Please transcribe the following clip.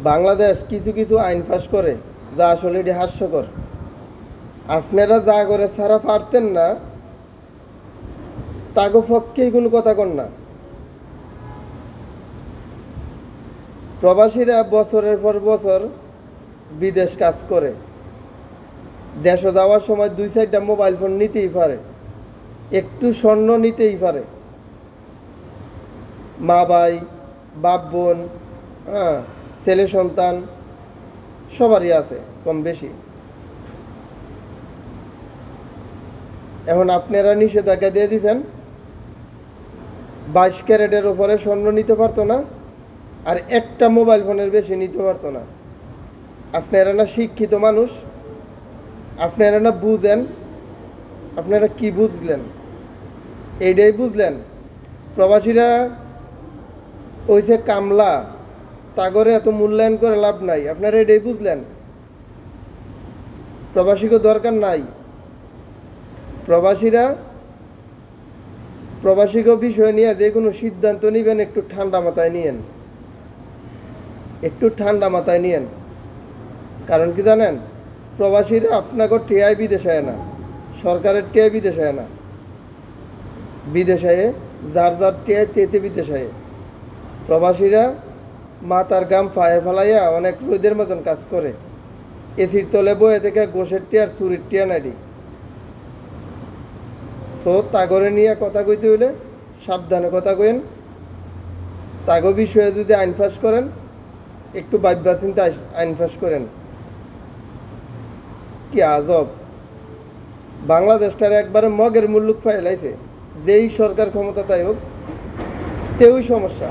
বাংলাদেশ কিছু কিছু আইন পাস করে যা আসলে এটি হাস্যকর। আপনারা যা করে ছাড়া পারতেন না, তাগো পক্ষেই কোনো কথা কন না। প্রবাসীরা বছরের পর বছর বিদেশ কাজ করে, দেশে যাওয়ার সময় 2-4টা মোবাইল ফোন নিতেই পারে, একটু স্বর্ণ নিতেই পারে। মা ভাই, বাপ বোন, হ্যাঁ, ছেলে সন্তান সবারই আছে কম বেশি। এখন আপনারা নিষেধাজ্ঞা দিয়ে দিয়েছেন, 22 ক্যারেটের ওপরে স্বর্ণ নিতে পারতো না, আর একটা মোবাইল ফোনের বেশি নিতে পারতো না। আপনারা না শিক্ষিত মানুষ, আপনারা না বুঝেন। আপনারা কি বুঝলেন? এইটাই বুঝলেন প্রবাসীরা ওইসে কামলা, তাগরে এত মূল্যায়ন করে লাভ নাই। আপনারা এটাই বুঝলেন প্রবাসীকে দরকার নাই। প্রবাসীরা প্রবাসীকে বিষয় নিয়ে যে কোনো সিদ্ধান্ত নেবেন একটু ঠান্ডা মাথায় নিয়েন, একটু ঠান্ডা মাথায় নিয়েন। কারণ কি জানেন, প্রবাসীরা আপনাকে টেয়াই বিদেশে আয় না, সরকারের টেয়াই বিদেশে আয় না। বিদেশে যার যার টেয়াই তেতে বিদেশে আয়। প্রবাসীরা মাথার গাম ফায়ে ফেলাইয়া অনেক রোদের মতন কাজ করে, এসির তলে বয়ে থেকে গোসের টিয়ার চুরির টিয়া নাড়ি। সো তাগরে নিয়ে কথা কইতে হইলে সাবধানে কথা কইন। তাগো বিষয়ে যদি আইন পাস করেন, একটু ভাববা চিন্তা আইন পাস করেন। কি আজব! বাংলাদেশটার একবারে মগের মুল্লুক ফাইলাইছে। যেই সরকার ক্ষমতা তাই হোক, তেই সমস্যা।